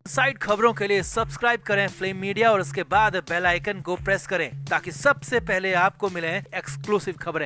Side खबरों के लिए सब्सक्राइब करें फ्लेम मीडिया और उसके बाद बेल आइकन को प्रेस करें ताकि सबसे पहले आपको मिले एक्सक्लूसिव खबरें।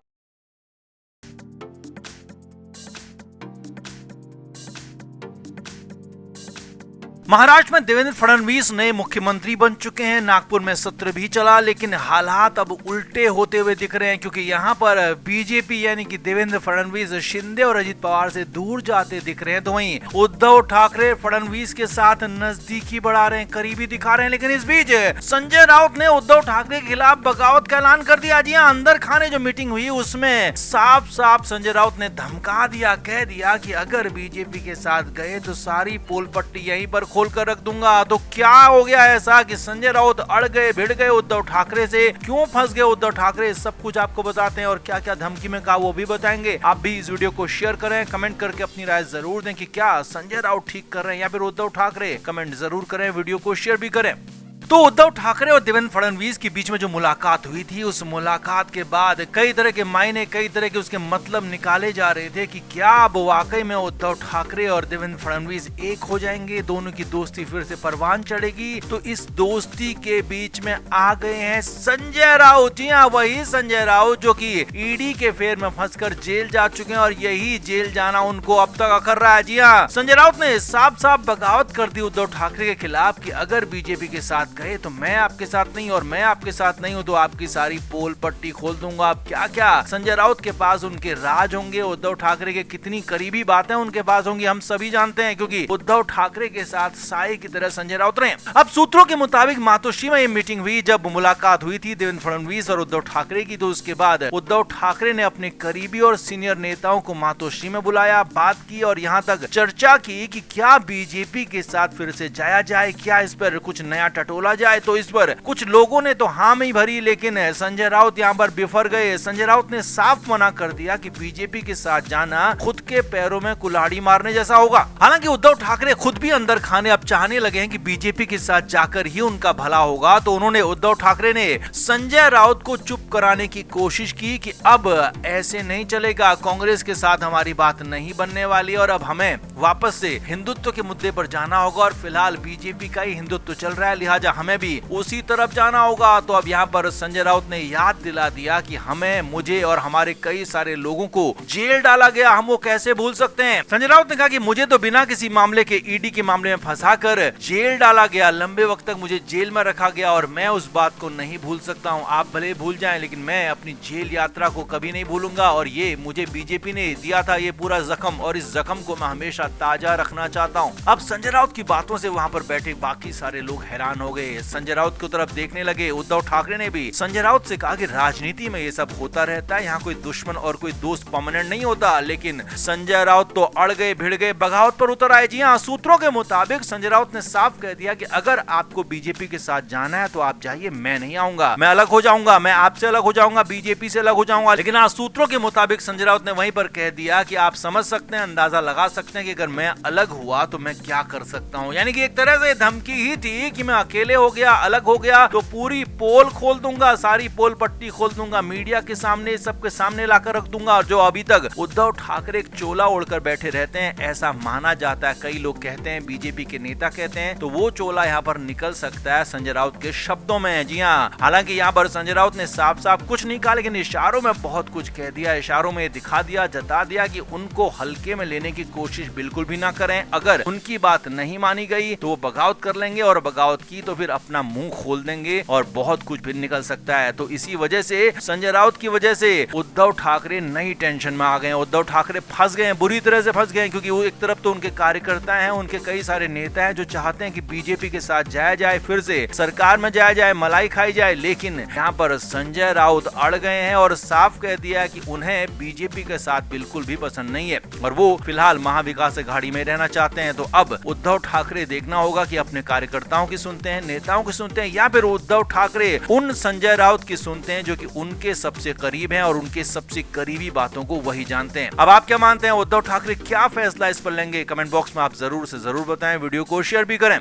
महाराष्ट्र में देवेंद्र फडणवीस नए मुख्यमंत्री बन चुके हैं। नागपुर में सत्र भी चला, लेकिन हालात अब उल्टे होते हुए दिख रहे हैं क्योंकि यहाँ पर बीजेपी यानी कि देवेंद्र फडणवीस शिंदे और अजित पवार से दूर जाते दिख रहे हैं, तो वहीं उद्धव ठाकरे फडणवीस के साथ नजदीकी बढ़ा रहे हैं, करीबी दिखा रहे हैं। लेकिन इस बीच संजय राउत ने उद्धव ठाकरे के खिलाफ बगावत का ऐलान कर दिया। जी हाँ, अंदर खाने जो मीटिंग हुई उसमें साफ साफ संजय राउत ने धमका दिया, कह दिया कि अगर बीजेपी के साथ गए तो सारी पोल पट्टी यहीं पर खोल कर रख दूंगा। तो क्या हो गया ऐसा कि संजय राउत अड़ गए, भिड़ गए उद्धव ठाकरे से? क्यों फंस गए उद्धव ठाकरे? सब कुछ आपको बताते हैं और क्या क्या धमकी में कहा वो भी बताएंगे। आप भी इस वीडियो को शेयर करें, कमेंट करके अपनी राय जरूर दें कि क्या संजय राउत ठीक कर रहे हैं या फिर उद्धव ठाकरे। कमेंट जरूर करें, वीडियो को शेयर भी करें। तो उद्धव ठाकरे और देवेंद्र फडणवीस के बीच में जो मुलाकात हुई थी, उस मुलाकात के बाद कई तरह के मायने, कई तरह के उसके मतलब निकाले जा रहे थे कि क्या अब वाकई में उद्धव ठाकरे और देवेंद्र फडणवीस एक हो जाएंगे, दोनों की दोस्ती फिर से परवान चढ़ेगी। तो इस दोस्ती के बीच में आ गए हैं संजय राउत। जी हाँ, वही संजय राउत जो कि ईडी के फेर में फंसकर जेल जा चुके हैं और यही जेल जाना उनको अब तक अखर रहा है। जी हाँ, संजय राउत ने साफ साफ बगावत कर दी उद्धव ठाकरे के खिलाफ कि अगर बीजेपी के साथ गए तो मैं आपके साथ नहीं, और मैं आपके साथ नहीं हूं तो आपकी सारी पोल पट्टी खोल दूंगा। अब क्या क्या संजय राउत के पास उनके राज होंगे, उद्धव ठाकरे के कितनी करीबी बातें उनके पास होंगी, हम सभी जानते हैं क्योंकि उद्धव ठाकरे के साथ साई की तरह संजय राउत रहे। अब सूत्रों के मुताबिक मातोश्री में ये मीटिंग हुई, जब मुलाकात हुई थी देवेंद्र फडणवीस और उद्धव ठाकरे की, तो उसके बाद उद्धव ठाकरे ने अपने करीबी और सीनियर नेताओं को मातोश्री में बुलाया, बात की और यहाँ तक चर्चा की कि क्या बीजेपी के साथ फिर से जाया जाए, क्या इस पर कुछ नया टटोला जाए। तो इस पर कुछ लोगों ने तो हाँ में ही भरी, लेकिन संजय राउत यहाँ पर बिफर गए। संजय राउत ने साफ मना कर दिया कि बीजेपी के साथ जाना खुद के पैरों में कुल्हाड़ी मारने जैसा होगा। हालांकि उद्धव ठाकरे खुद भी अंदर खाने अब चाहने लगे हैं कि बीजेपी के साथ जाकर ही उनका भला होगा। तो उन्होंने, उद्धव ठाकरे ने संजय राउत को चुप कराने की कोशिश की कि अब ऐसे नहीं चलेगा, कांग्रेस के साथ हमारी बात नहीं बनने वाली और अब हमें वापस से हिंदुत्व के मुद्दे पर जाना होगा और फिलहाल बीजेपी का ही हिंदुत्व चल रहा है, लिहाजा हमें भी उसी तरफ जाना होगा। तो अब यहाँ पर संजय राउत ने याद दिला दिया कि हमें, मुझे और हमारे कई सारे लोगों को जेल डाला गया, हम वो कैसे भूल सकते हैं। संजय राउत ने कहा कि मुझे तो बिना किसी मामले के ईडी के मामले में फंसाकर जेल डाला गया, लंबे वक्त तक मुझे जेल में रखा गया और मैं उस बात को नहीं भूल सकता हूँ। आप भले भूल जाएं लेकिन मैं अपनी जेल यात्रा को कभी नहीं भूलूंगा और ये मुझे बीजेपी ने दिया था, ये पूरा जख्म, और इस जख्म को मैं हमेशा ताजा रखना चाहता हूँ। अब संजय राउत की बातों से वहाँ पर बैठे बाकी सारे लोग हैरान हो गए, संजय राउत की तरफ देखने लगे। उद्धव ठाकरे ने भी संजय राउत से कहा कि राजनीति में ये सब होता रहता है, यहाँ कोई दुश्मन और कोई दोस्त परमानेंट नहीं होता। लेकिन संजय राउत तो अड़ गए, भिड़ गए, बगावत पर उतर आए। जी हाँ, सूत्रों के मुताबिक संजय राउत ने साफ कह दिया कि अगर आपको बीजेपी के साथ जाना है तो आप जाइए, मैं नहीं आऊंगा, मैं अलग हो जाऊंगा, मैं आपसे अलग हो जाऊंगा, बीजेपी से अलग हो जाऊंगा। लेकिन हाँ, सूत्रों के मुताबिक संजय राउत ने वहीं पर कह दिया कि आप समझ सकते हैं, अंदाजा लगा सकते हैं कि अगर मैं अलग हुआ तो मैं क्या कर सकता हूँ। यानी कि एक तरह से धमकी ही थी कि मैं अकेले हो गया, अलग हो गया तो पूरी पोल खोल दूंगा, सारी पोल पट्टी खोल दूंगा, मीडिया के सामने, सबके सामने लाकर रख दूंगा। और जो अभी तक उद्धव ठाकरे एक चोला ओढ़कर बैठे रहते हैं, ऐसा माना जाता है, कई लोग कहते हैं, बीजेपी के नेता कहते हैं, तो वो चोला यहाँ पर निकल सकता है संजय राउत के शब्दों में। जी हाँ, हालांकि यहाँ पर संजय राउत ने साफ साफ कुछ नहीं कहा, लेकिन इशारों में बहुत कुछ कह दिया, इशारों में दिखा दिया, जता दिया कि उनको हल्के में लेने की कोशिश बिल्कुल भी ना करें। अगर उनकी बात नहीं मानी गई तो वो बगावत कर लेंगे और बगावत की तो फिर अपना मुंह खोल देंगे और बहुत कुछ भी निकल सकता है। तो इसी वजह से, संजय राउत की वजह से उद्धव ठाकरे नई टेंशन में आ गए। उद्धव ठाकरे फंस गए, बुरी तरह से फंस गए, क्योंकि वो एक तरफ तो उनके कार्यकर्ता हैं, उनके कई सारे नेता हैं जो चाहते हैं कि बीजेपी के साथ जाया जाए, फिर से सरकार में जाया जाए, मलाई खाई जाए। लेकिन यहाँ पर संजय राउत अड़ गए हैं और साफ कह दिया है कि उन्हें बीजेपी के साथ बिल्कुल भी पसंद नहीं है और वो फिलहाल महाविकास अघाड़ी में रहना चाहते हैं। तो अब उद्धव ठाकरे देखना होगा कि अपने कार्यकर्ताओं की सुनते हैं, नेताओं की सुनते हैं, या फिर उद्धव ठाकरे उन संजय राउत की सुनते हैं जो कि उनके सबसे करीब हैं और उनके सबसे करीबी बातों को वही जानते हैं। अब आप क्या मानते हैं, उद्धव ठाकरे क्या फैसला इस पर लेंगे? कमेंट बॉक्स में आप जरूर से जरूर बताएं, वीडियो को शेयर भी करें।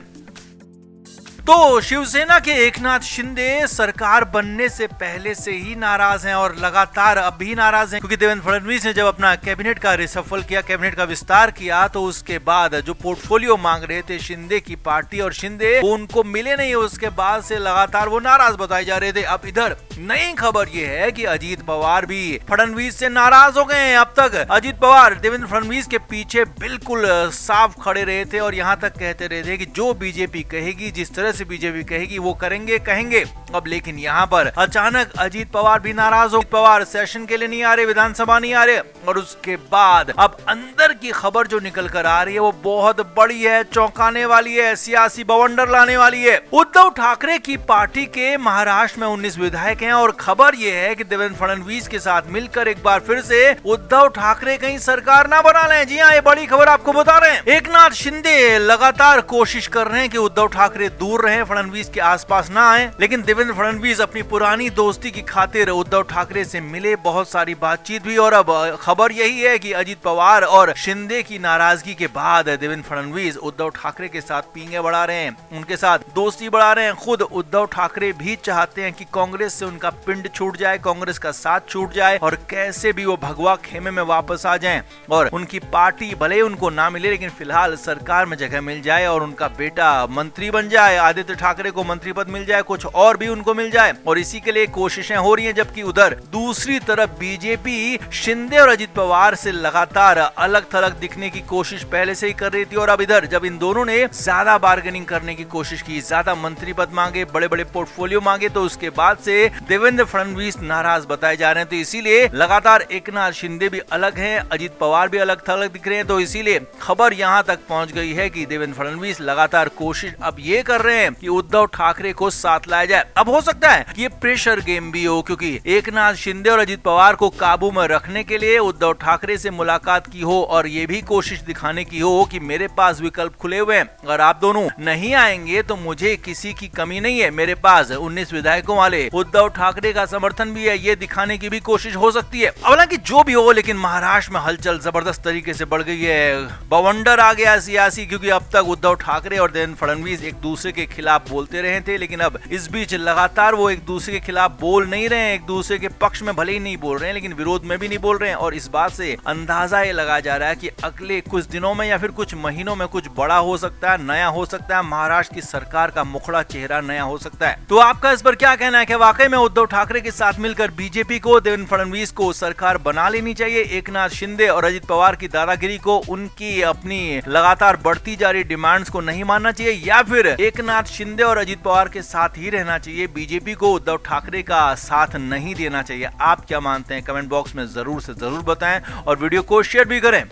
तो शिवसेना के एकनाथ शिंदे सरकार बनने से पहले से ही नाराज हैं और लगातार अब भी नाराज हैं, क्योंकि देवेंद्र फडणवीस ने जब अपना कैबिनेट का रिसफल किया, कैबिनेट का विस्तार किया, तो उसके बाद जो पोर्टफोलियो मांग रहे थे शिंदे की पार्टी और शिंदे वो उनको मिले नहीं। उसके बाद से लगातार वो नाराज बताए जा रहे थे। अब इधर नई खबर ये है कि अजीत पवार भी फडणवीस से नाराज हो गए हैं। अब तक अजीत पवार देवेंद्र फडणवीस के पीछे बिल्कुल साफ खड़े रहे थे और यहाँ तक कहते रहे थे कि जो बीजेपी कहेगी, जिस तरह से बीजेपी कहेगी वो कहेंगे। अब लेकिन यहाँ पर अचानक अजीत पवार भी नाराज हो। पवार सेशन के लिए नहीं आ रहे, विधानसभा नहीं आ रहे, और उसके बाद अब अंदर की खबर जो निकल कर आ रही है वो बहुत बड़ी है, चौंकाने वाली है, सियासी बवंडर लाने वाली है। उद्धव ठाकरे की पार्टी के महाराष्ट्र में 19 विधायक हैं और खबर ये है कि देवेंद्र फडणवीस के साथ मिलकर एक बार फिर से उद्धव ठाकरे कहीं सरकार ना बना लें। जी हाँ, ये बड़ी खबर आपको बता रहे हैं। एकनाथ शिंदे लगातार कोशिश कर रहे हैं कि उद्धव ठाकरे दूर रहे, फडणवीस के आसपास ना आए, लेकिन देवेंद्र फडणवीस अपनी पुरानी दोस्ती की खातिर उद्धव ठाकरे से मिले, बहुत सारी बातचीत हुई और अब खबर यही है कि अजीत पवार और शिंदे की नाराजगी के बाद देवेंद्र फडणवीस उद्धव ठाकरे के साथ पींगे बढ़ा रहे हैं, उनके साथ दोस्ती बढ़ा रहे हैं। खुद उद्धव ठाकरे भी चाहते हैं कि कांग्रेस से उनका पिंड छूट जाए, कांग्रेस का साथ छूट जाए और कैसे भी वो भगवा खेमे में वापस आ जाएं और उनकी पार्टी भले उनको ना मिले लेकिन फिलहाल सरकार में जगह मिल जाए और उनका बेटा मंत्री बन जाए, आदित्य ठाकरे को मंत्री पद मिल जाए, कुछ और भी उनको मिल जाए, और इसी के लिए कोशिशें हो रही हैं। जबकि उधर दूसरी तरफ बीजेपी शिंदे और अजीत पवार से लगातार अलग थलग दिखने की कोशिश पहले से ही कर रही थी और अब इधर जब इन दोनों ने ज्यादा बार्गेनिंग करने की कोशिश की, ज्यादा मंत्री पद मांगे, बड़े बड़े पोर्टफोलियो मांगे, तो उसके बाद से देवेंद्र फडणवीस नाराज बताए जा रहे हैं। तो इसीलिए लगातार एकनाथ शिंदे भी अलग हैं, अजीत पवार भी अलग थलग दिख रहे हैं। तो इसीलिए खबर यहां तक पहुंच गई है कि देवेंद्र फडणवीस लगातार कोशिश अब ये कर रहे हैं कि उद्धव ठाकरे को साथ लाया जाए। अब हो सकता है कि ये प्रेशर गेम भी हो, क्योंकि एकनाथ शिंदे और अजीत पवार को काबू में रखने के लिए उद्धव ठाकरे से मुलाकात की हो और ये भी कोशिश दिखाने की हो कि मेरे पास विकल्प खुले हुए हैं, अगर आप दोनों नहीं आएंगे तो मुझे किसी की कमी नहीं है, मेरे पास 19 विधायकों वाले उद्धव ठाकरे का समर्थन भी है, ये दिखाने की भी कोशिश हो सकती है। हालांकि जो भी हो, लेकिन महाराष्ट्र में हलचल जबरदस्त तरीके से बढ़ गई है, बवंडर आ गया सियासी, क्योंकि अब तक उद्धव ठाकरे और देवेंद्र फडणवीस एक दूसरे के खिलाफ बोलते रहे थे, लेकिन अब इस बीच लगातार वो एक दूसरे के खिलाफ बोल नहीं रहे हैं, एक दूसरे के पक्ष में भले ही नहीं बोल रहे हैं लेकिन विरोध में भी नहीं बोल रहे हैं। और इस बात से अंदाजा ये लगाया जा रहा है कि अगले कुछ दिनों में या फिर कुछ महीनों में कुछ बड़ा हो सकता है, नया हो सकता है, महाराष्ट्र की सरकार का मुखड़ा चेहरा नया हो सकता है। तो आपका इस पर क्या कहना है? कि वाकई में उद्धव ठाकरे के साथ मिलकर बीजेपी को, देवेंद्र फडणवीस को सरकार बना लेनी चाहिए, एकनाथ शिंदे और अजीत पवार की दादागिरी को, उनकी अपनी लगातार बढ़ती जा रही डिमांड्स को नहीं मानना चाहिए, या फिर एकनाथ शिंदे और अजीत पवार के साथ ही रहना चाहिए, बीजेपी को उद्धव ठाकरे का साथ नहीं देना चाहिए? आप क्या मानते हैं? कमेंट बॉक्स में जरूर से जरूर बताएं और वीडियो को शेयर भी करें।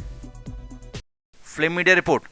Flame media report.